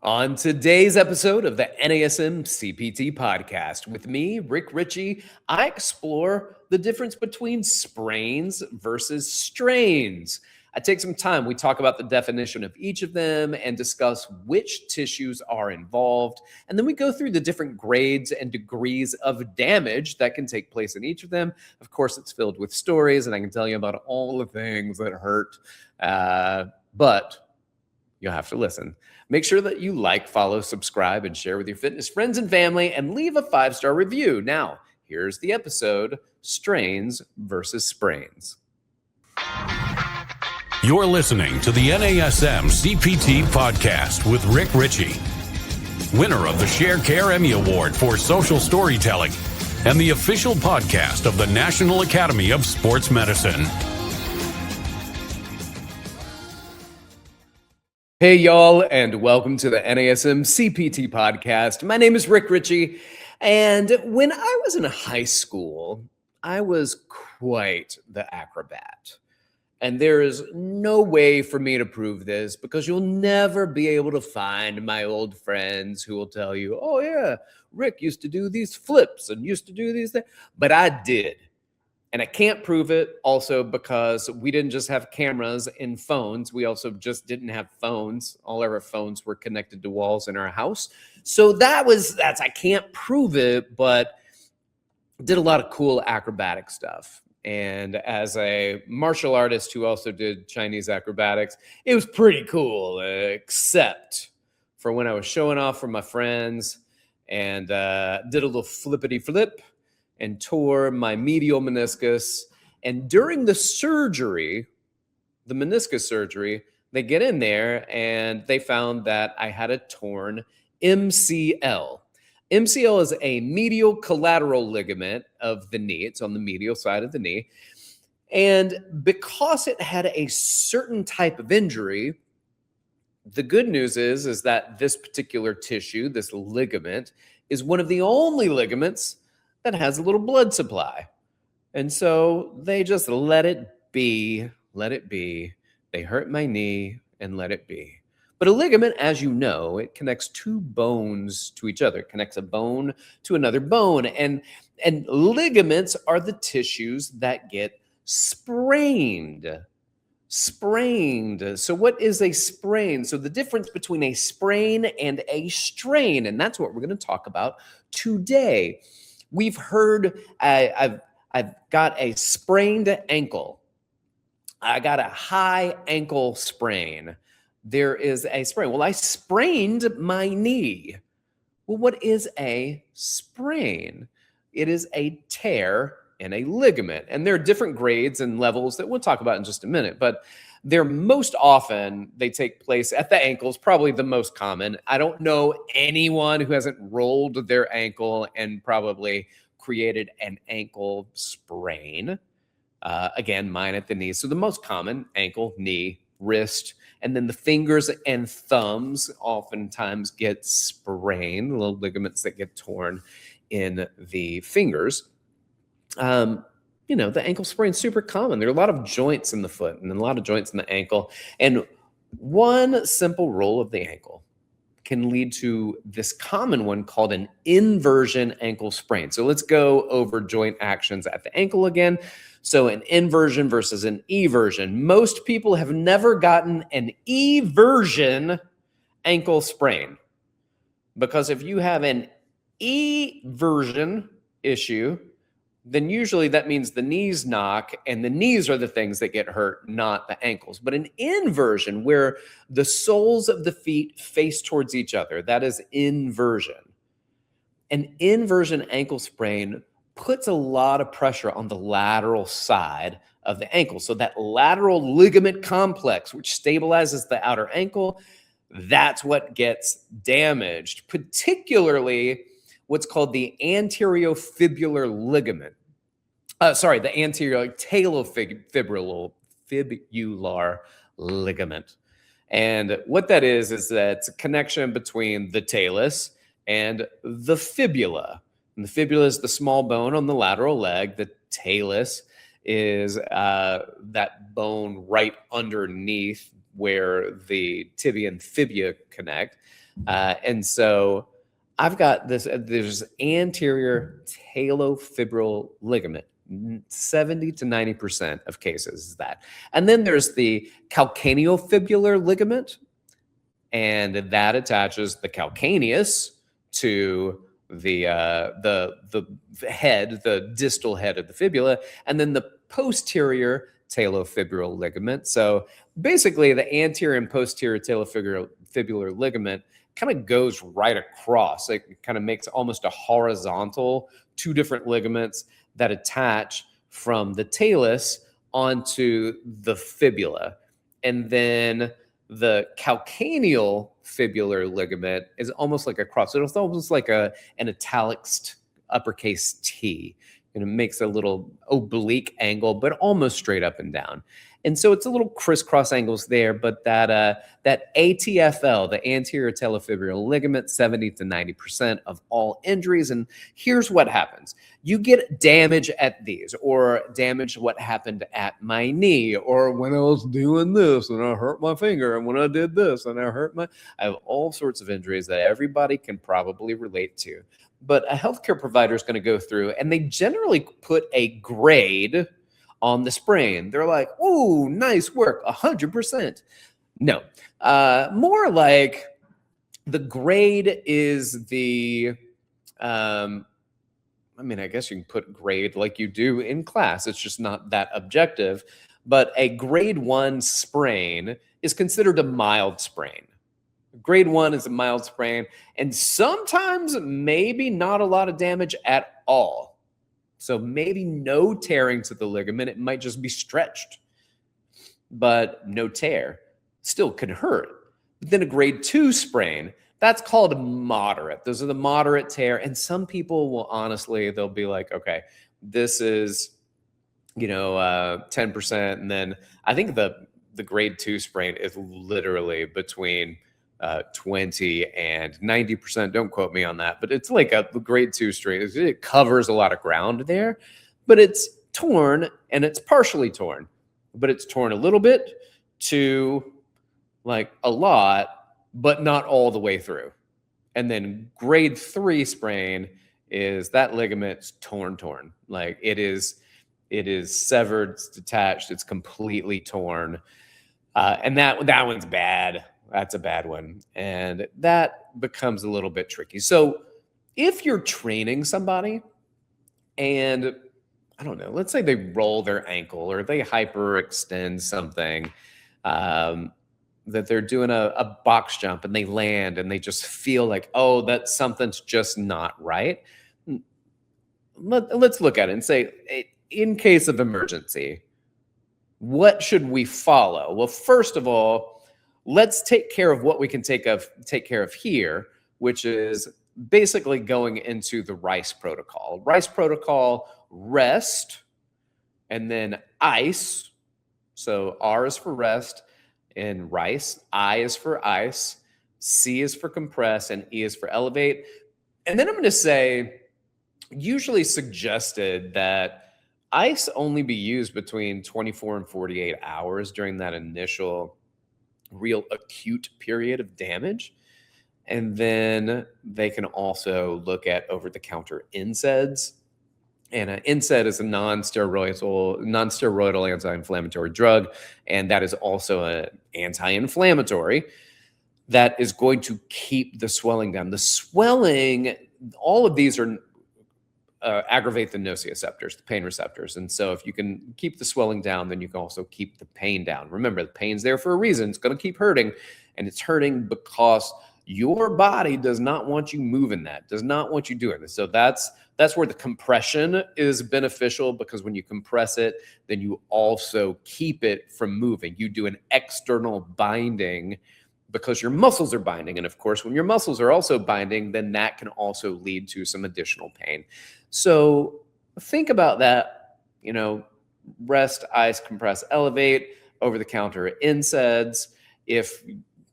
On today's episode of the NASM CPT Podcast, with me, Richey, I explore the difference between sprains versus strains. I take some time. We talk about the definition of each of them and discuss which tissues are involved. And then we go through the different grades and degrees of damage that can take place in each of them. Of course, it's filled with stories, and I can tell you about all the things that hurt. But you'll have to listen. Make sure that you like, follow, subscribe, and share with your fitness friends and family, and leave a 5-star review. Now, here's the episode, Strains versus Sprains. You're listening to the NASM CPT Podcast with Richey, winner of the Share Care Emmy Award for Social Storytelling and the official podcast of the National Academy of Sports Medicine. Hey, y'all, and welcome to the NASM CPT Podcast. My name is Richey, and when I was in high school, I was quite the acrobat. And there is no way for me to prove this because you'll never be able to find my old friends who will tell you, oh, yeah, Rick used to do these flips and used to do these things. But I did. And I can't prove it also because we didn't just have cameras and phones. We also just didn't have phones. All our phones were connected to walls in our house. So that's I can't prove it, but did a lot of cool acrobatic stuff. And as a martial artist who also did Chinese acrobatics, it was pretty cool, except for when I was showing off for my friends and did a little flippity flip and tore my medial meniscus. And during the surgery, the meniscus surgery, they get in there and they found that I had a torn MCL. MCL is a medial collateral ligament of the knee. It's on the medial side of the knee. And because it had a certain type of injury, the good news is that this particular tissue, this ligament, is one of the only ligaments that has a little blood supply. And so they just let it be. They hurt my knee and let it be. But a ligament, as you know, it connects two bones to each other. It connects a bone to another bone. And ligaments are the tissues that get sprained. So what is a sprain? So the difference between a sprain and a strain, and that's what we're going to talk about today. We've heard I've got a sprained ankle. I got a high ankle sprain. There is a sprain. Well, I sprained my knee. Well, what is a sprain? It is a tear in a ligament. And there are different grades and levels that we'll talk about in just a minute. But they're most often, they take place at the ankles, probably the most common. I don't know anyone who hasn't rolled their ankle and probably created an ankle sprain. Again, mine at the knee. So the most common, ankle, knee, wrist, and then the fingers and thumbs oftentimes get sprained, little ligaments that get torn in the fingers. The ankle sprain is super common. There are a lot of joints in the foot and a lot of joints in the ankle. And one simple roll of the ankle can lead to this common one called an inversion ankle sprain. So let's go over joint actions at the ankle again. So an inversion versus an eversion. Most people have never gotten an eversion ankle sprain because if you have an eversion issue, then usually that means the knees knock, and the knees are the things that get hurt, not the ankles. But an inversion, where the soles of the feet face towards each other, that is inversion. An inversion ankle sprain puts a lot of pressure on the lateral side of the ankle. So that lateral ligament complex, which stabilizes the outer ankle, that's what gets damaged, particularly what's called the anteriofibular ligament. The anterior talofibular ligament. And what that is that it's a connection between the talus and the fibula. And the fibula is the small bone on the lateral leg. The talus is that bone right underneath where the tibia and fibula connect. And so I've got there's anterior talofibril ligament. 70 to 90% of cases is that. And then there's the calcaneofibular ligament, and that attaches the calcaneus to the head, the distal head of the fibula, and then the posterior talofibular ligament. So basically, the anterior and posterior talofibular ligament kind of goes right across. It kind of makes almost a horizontal, two different ligaments that attach from the talus onto the fibula. And then the calcaneal fibular ligament is almost like a cross. So it's almost like an italics uppercase T. And it makes a little oblique angle, but almost straight up and down. And so it's a little crisscross angles there, but that ATFL, the anterior talofibular ligament, 70 to 90% of all injuries. And here's what happens. You get damage at these, or damage what happened at my knee, or when I was doing this and I hurt my finger, and when I did this and I have all sorts of injuries that everybody can probably relate to. But a healthcare provider is going to go through, and they generally put a grade on the sprain. They're like, "Ooh, nice work, 100%." No, more like the grade is the, I guess you can put grade like you do in class. It's just not that objective. But a grade 1 sprain is considered a mild sprain. Grade 1 is a mild sprain, and sometimes maybe not a lot of damage at all. So maybe no tearing to the ligament. It might just be stretched, but no tear. Still can hurt. But then a grade 2 sprain, that's called moderate. Those are the moderate tear. And some people will honestly, they'll be like, okay, this is, 10%. And then I think the grade 2 sprain is literally between 20 and 90%. Don't quote me on that, but it's like a grade 2 strain. It covers a lot of ground there, but it's torn, and it's partially torn, but it's torn a little bit to like a lot, but not all the way through. And then grade 3 sprain is that ligament's torn. Like it is severed, it's detached, it's completely torn. And that one's bad. That's a bad one. And that becomes a little bit tricky. So if you're training somebody and, I don't know, let's say they roll their ankle or they hyperextend something, that they're doing a box jump and they land and they just feel like, oh, that something's just not right. Let's look at it and say, in case of emergency, what should we follow? Well, first of all, let's take care of what we can take care of here, which is basically going into the RICE protocol. RICE protocol, rest, and then ICE. So R is for rest in RICE, I is for ice, C is for compress, and E is for elevate. And then I'm going to say, usually suggested that ICE only be used between 24 and 48 hours during that initial real acute period of damage. And then they can also look at over-the-counter NSAIDs. And an NSAID is a non-steroidal anti-inflammatory drug, and that is also an anti-inflammatory that is going to keep the swelling down. The swelling, all of these are aggravate the nociceptors, the pain receptors. And so if you can keep the swelling down, then you can also keep the pain down. Remember, the pain's there for a reason. It's going to keep hurting, and it's hurting because your body does not want you moving that, does not want you doing this. So that's where the compression is beneficial, because when you compress it, then you also keep it from moving. You do an external binding because your muscles are binding. And of course, when your muscles are also binding, then that can also lead to some additional pain. So think about that, rest, ice, compress, elevate, over-the-counter NSAIDs. If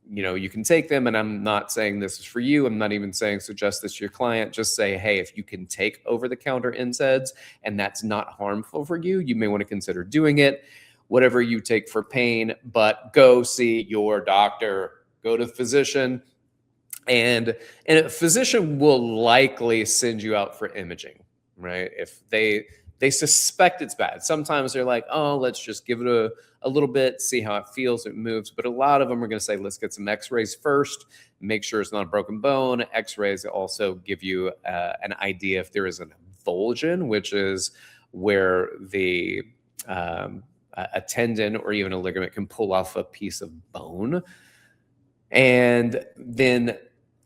you can take them, and I'm not saying this is for you. I'm not even saying suggest this to your client. Just say, hey, if you can take over-the-counter NSAIDs and that's not harmful for you, you may want to consider doing it. Whatever you take for pain, but go see your doctor, go to the physician. And a physician will likely send you out for imaging, right? If they suspect it's bad. Sometimes they're like, oh, let's just give it a little bit, see how it feels, it moves. But a lot of them are going to say, let's get some x-rays first, make sure it's not a broken bone. X-rays also give you an idea if there is an avulsion, which is where the a tendon or even a ligament can pull off a piece of bone. And then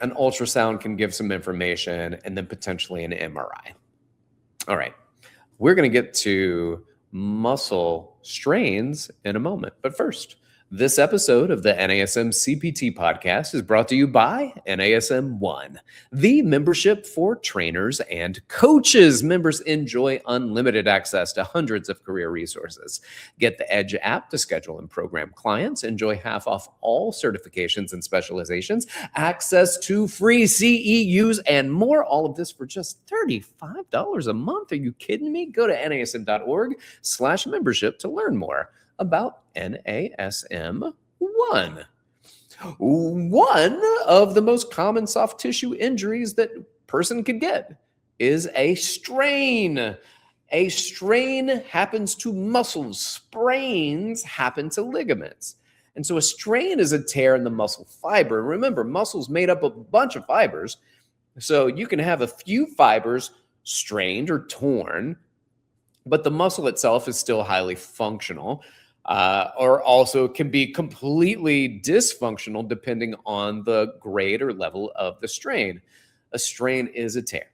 an ultrasound can give some information, and then potentially an MRI. All right. We're going to get to muscle strains in a moment. But first, this episode of the NASM CPT Podcast is brought to you by NASM One, the membership for trainers and coaches. Members enjoy unlimited access to hundreds of career resources. Get the Edge app to schedule and program clients. Enjoy half off all certifications and specializations, access to free CEUs, and more. All of this for just $35 a month. Are you kidding me? Go to nasm.org/membership to learn more about NASM One. One of the most common soft tissue injuries that a person could get is a strain. A strain happens to muscles. Sprains happen to ligaments. And so a strain is a tear in the muscle fiber. Remember, muscle's made up of a bunch of fibers. So you can have a few fibers strained or torn, but the muscle itself is still highly functional. Or also can be completely dysfunctional depending on the grade or level of the strain. A strain is a tear.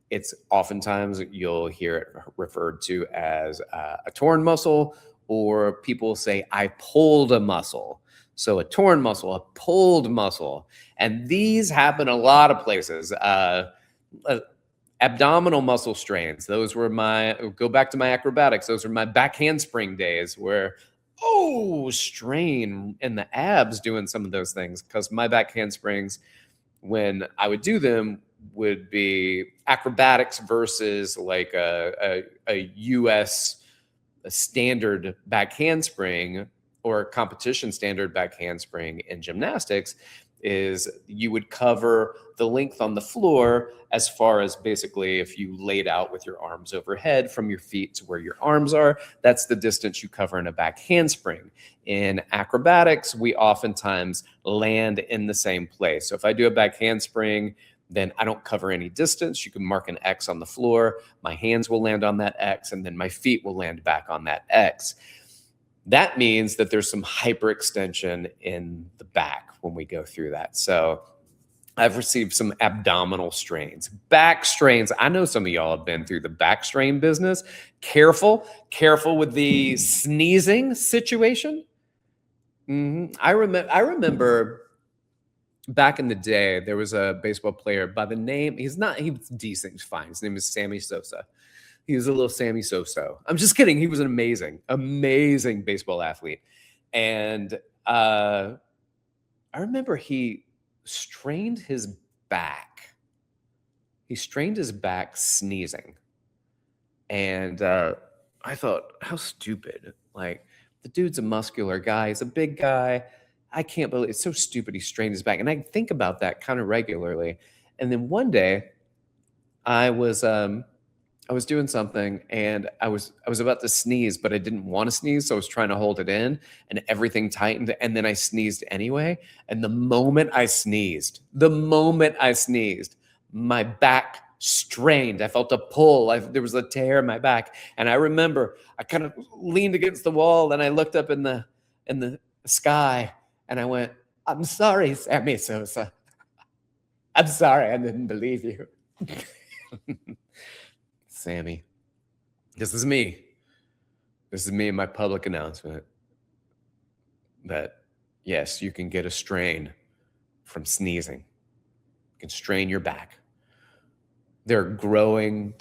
It's oftentimes you'll hear it referred to as a torn muscle, or people say, I pulled a muscle. So a torn muscle, a pulled muscle. And these happen a lot of places. Abdominal muscle strains. Those were go back to my acrobatics. Those were my back handspring days where strain in the abs doing some of those things, because my back handsprings, when I would do them, would be acrobatics versus like a US standard back handspring or competition standard back handspring in gymnastics. Is you would cover the length on the floor as far as basically if you laid out with your arms overhead from your feet to where your arms are, that's the distance you cover in a back handspring. In acrobatics, we oftentimes land in the same place. So if I do a back handspring, then I don't cover any distance. You can mark an X on the floor. My hands will land on that X, and then my feet will land back on that X. That means that there's some hyperextension in the back when we go through that. So I've received some abdominal strains, back strains. I know some of y'all have been through the back strain business. Careful with the sneezing situation. I remember back in the day, there was a baseball player by the name, he was decent, he's fine. His name is Sammy Sosa. He was a little Sammy Sosa. I'm just kidding. He was an amazing baseball athlete. And I remember he strained his back. He strained his back sneezing. And I thought, how stupid. Like, the dude's a muscular guy. He's a big guy. I can't believe it's so stupid he strained his back. And I think about that kind of regularly. And then one day I was doing something and I was about to sneeze, but I didn't want to sneeze. So I was trying to hold it in and everything tightened. And then I sneezed anyway. And the moment I sneezed, my back strained. I felt a pull. There was a tear in my back. And I remember I kind of leaned against the wall and I looked up in the sky and I went, I'm sorry, Sammy Sosa. I'm sorry. I didn't believe you. Sammy, this is me. This is me in my public announcement that, yes, you can get a strain from sneezing. You can strain your back. There are growing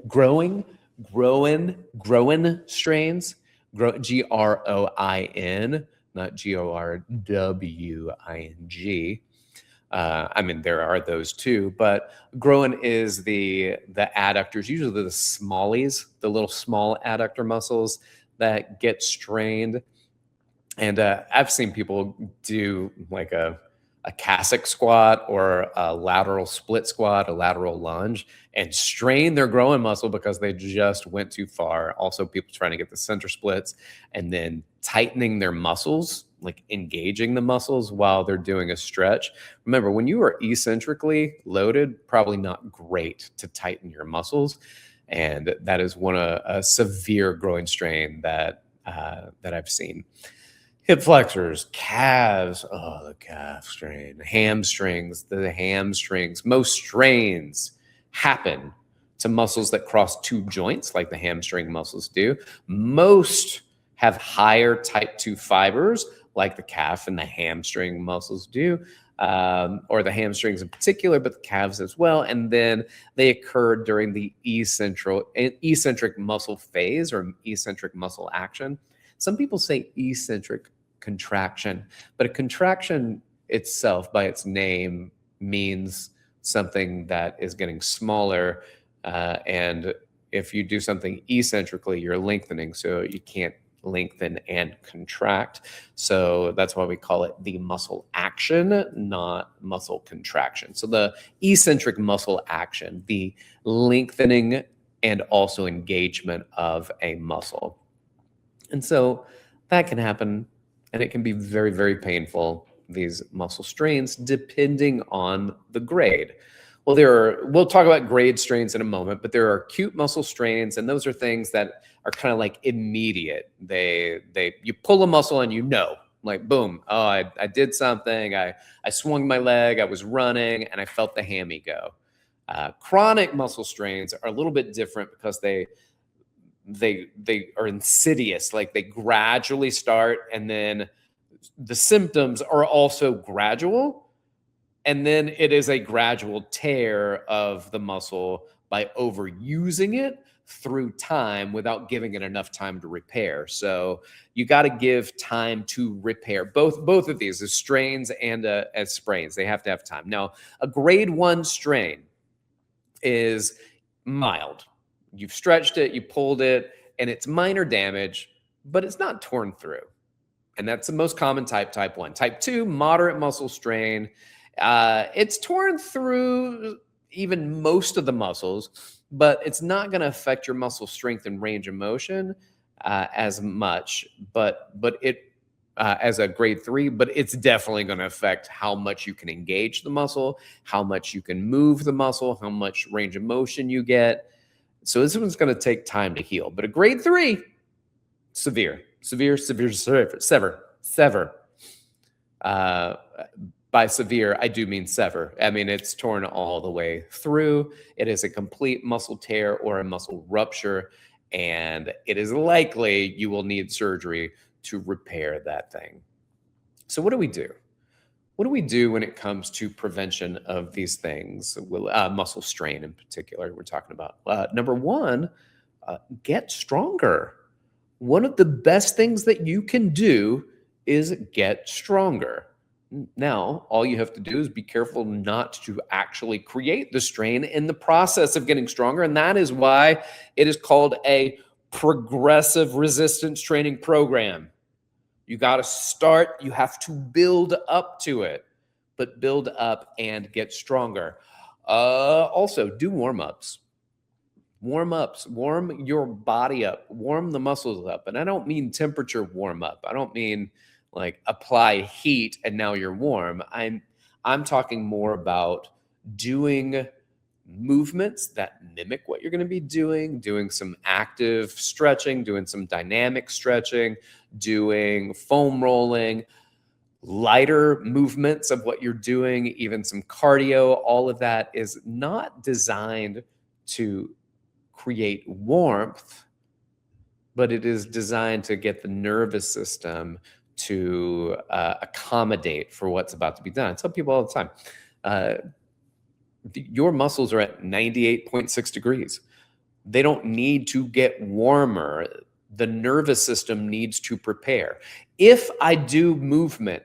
strains, Groin, not Gorwing. There are those too, but groin is the adductors, usually the smallies, the little small adductor muscles that get strained. And I've seen people do like a a Cossack squat or a lateral split squat, a lateral lunge, and strain their groin muscle because they just went too far. Also, people trying to get the center splits and then tightening their muscles, like engaging the muscles while they're doing a stretch. Remember, when you are eccentrically loaded, probably not great to tighten your muscles. And that is a severe groin strain that I've seen. Hip flexors, calves, the calf strain, hamstrings, the hamstrings. Most strains happen to muscles that cross two joints like the hamstring muscles do. Most have higher type 2 fibers like the calf and the hamstring muscles do, or the hamstrings in particular, but the calves as well. And then they occur during the eccentric muscle phase or eccentric muscle action. Some people say eccentric contraction, but a contraction itself by its name means something that is getting smaller. And if you do something eccentrically, you're lengthening. So you can't lengthen and contract. So that's why we call it the muscle action, not muscle contraction. So the eccentric muscle action, the lengthening and also engagement of a muscle. And so that can happen, and it can be very, very painful, these muscle strains, depending on the grade. Well, we'll talk about grade strains in a moment, but there are acute muscle strains, and those are things that are kind of like immediate. You pull a muscle and like boom, oh, I did something, I swung my leg, I was running, and I felt the hammy go. Chronic muscle strains are a little bit different because they are insidious, like they gradually start, and then the symptoms are also gradual, and then it is a gradual tear of the muscle by overusing it through time without giving it enough time to repair. So you got to give time to repair both of these, as strains and as sprains. They have to have time. Now, a grade 1 strain is mild. You've stretched it, you pulled it, and it's minor damage, but it's not torn through. And that's the most common type 1. Type 2, moderate muscle strain. It's torn through even most of the muscles, but it's not going to affect your muscle strength and range of motion as much, but it as a grade 3, but it's definitely going to affect how much you can engage the muscle, how much you can move the muscle, how much range of motion you get. So this one's going to take time to heal. But a grade 3, severe. By severe, I do mean sever. I mean, it's torn all the way through. It is a complete muscle tear or a muscle rupture, and it is likely you will need surgery to repair that thing. So what do we do? What do we do when it comes to prevention of these things, muscle strain in particular we're talking about? Number one, get stronger. One of the best things that you can do is get stronger. Now, all you have to do is be careful not to actually create the strain in the process of getting stronger. And that is why it is called a progressive resistance training program. You got to start, you have to build up to it, but build up and get stronger. Also, do warm-ups. Warm-ups, warm your body up, warm the muscles up. And I don't mean temperature warm up. I don't mean like apply heat and now you're warm. I'm talking more about doing movements that mimic what you're going to be doing some active stretching, doing some dynamic stretching, doing foam rolling, lighter movements of what you're doing, even some cardio. All of that is not designed to create warmth, but it is designed to get the nervous system to accommodate for what's about to be done. I tell people all the time, your muscles are at 98.6 degrees. They don't need to get warmer. The nervous system needs to prepare. If I do movement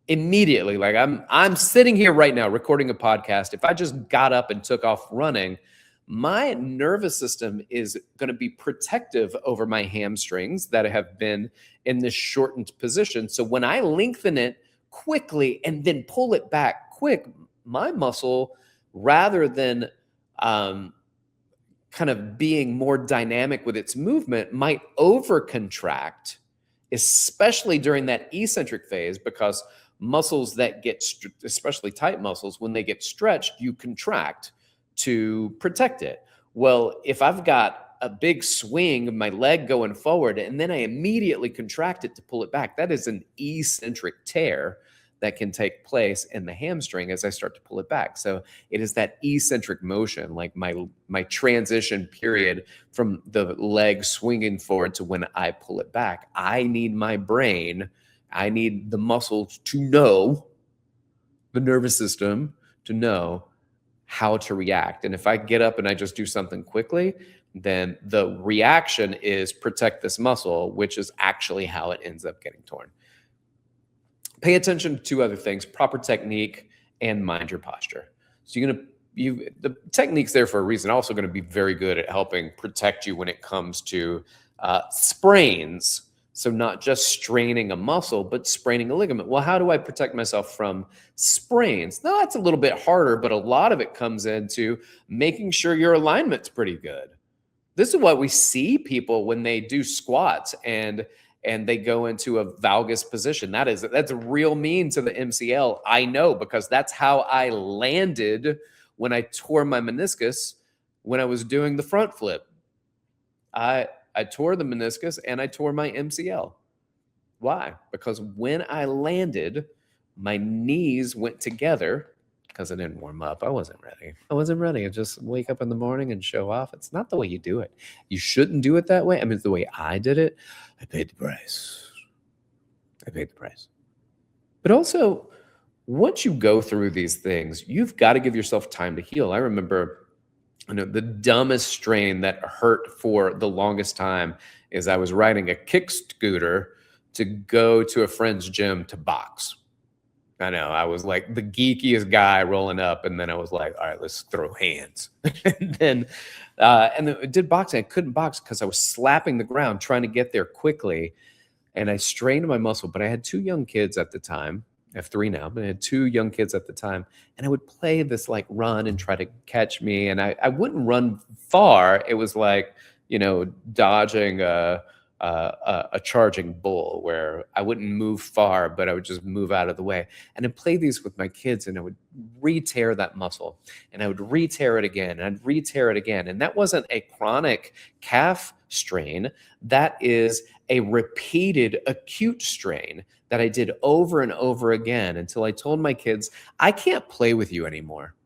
immediately, like I'm sitting here right now recording a podcast, if I just got up and took off running, my nervous system is going to be protective over my hamstrings that have been in this shortened position. So when I lengthen it quickly and then pull it back quick, my muscle, rather than kind of being more dynamic with its movement, might over-contract, especially during that eccentric phase, because muscles that get, especially tight muscles, when they get stretched, you contract to protect it. Well, if I've got a big swing of my leg going forward and then I immediately contract it to pull it back, that is an eccentric tear that can take place in the hamstring as I start to pull it back. So it is that eccentric motion, like my transition period from the leg swinging forward to when I pull it back. I need my brain, I need the muscles to know, the nervous system to know how to react. And if I get up and I just do something quickly, then the reaction is protect this muscle, which is actually how it ends up getting torn. Pay attention to two other things: proper technique and mind your posture. So the technique's there for a reason. Also going to be very good at helping protect you when it comes to sprains. So not just straining a muscle, but spraining a ligament. Well, how do I protect myself from sprains? Now, that's a little bit harder, but a lot of it comes into making sure your alignment's pretty good. This is what we see people when they do squats and they go into a valgus position. That's real mean to the MCL. I know, because that's how I landed when I tore my meniscus when I was doing the front flip. I tore the meniscus and I tore my MCL. Why? Because when I landed, my knees went together because I didn't warm up. I wasn't ready. I just wake up in the morning and show off. It's not the way you do it. You shouldn't do it that way. I mean, it's the way I did it. I paid the price. But also, once you go through these things, you've got to give yourself time to heal. I remember, the dumbest strain that hurt for the longest time is I was riding a kick scooter to go to a friend's gym to box. I know, I was like the geekiest guy rolling up, and then I was like, all right, let's throw hands. and then I did boxing. I couldn't box because I was slapping the ground trying to get there quickly, and I strained my muscle. But I had two young kids at the time. I have three now, but I had two young kids at the time, and I would play this like run and try to catch me, and I wouldn't run far. It was like, dodging a charging bull, where I wouldn't move far, but I would just move out of the way. And I'd play these with my kids, and I would re-tear that muscle, and I would re-tear it again, and I'd re-tear it again. And that wasn't a chronic calf strain. That is a repeated acute strain that I did over and over again until I told my kids, I can't play with you anymore.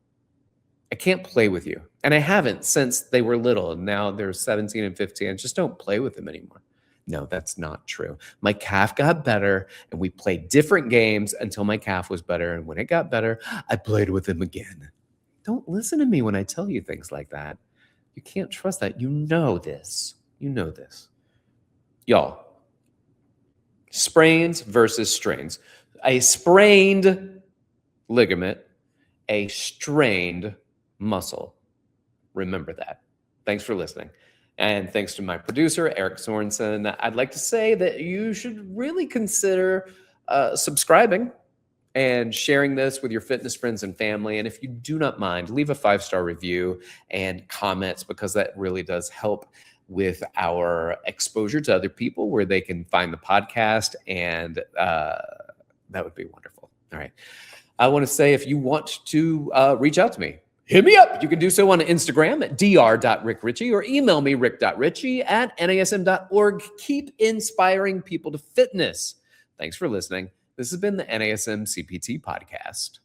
I can't play with you. And I haven't since they were little. And now they're 17 and 15. I just don't play with them anymore. No, that's not true. My calf got better, and we played different games until my calf was better. And when it got better, I played with him again. Don't listen to me when I tell you things like that. You can't trust that. You know this. Y'all, sprains versus strains. A sprained ligament, a strained muscle. Remember that. Thanks for listening. And thanks to my producer, Eric Sorensen. I'd like to say that you should really consider subscribing and sharing this with your fitness friends and family. And if you do not mind, leave a 5-star review and comments, because that really does help with our exposure to other people, where they can find the podcast, and that would be wonderful. All right. I want to say, if you want to reach out to me, hit me up. You can do so on Instagram at dr.rickrichey, or email me rick.richey@nasm.org. Keep inspiring people to fitness. Thanks for listening. This has been the NASM CPT Podcast.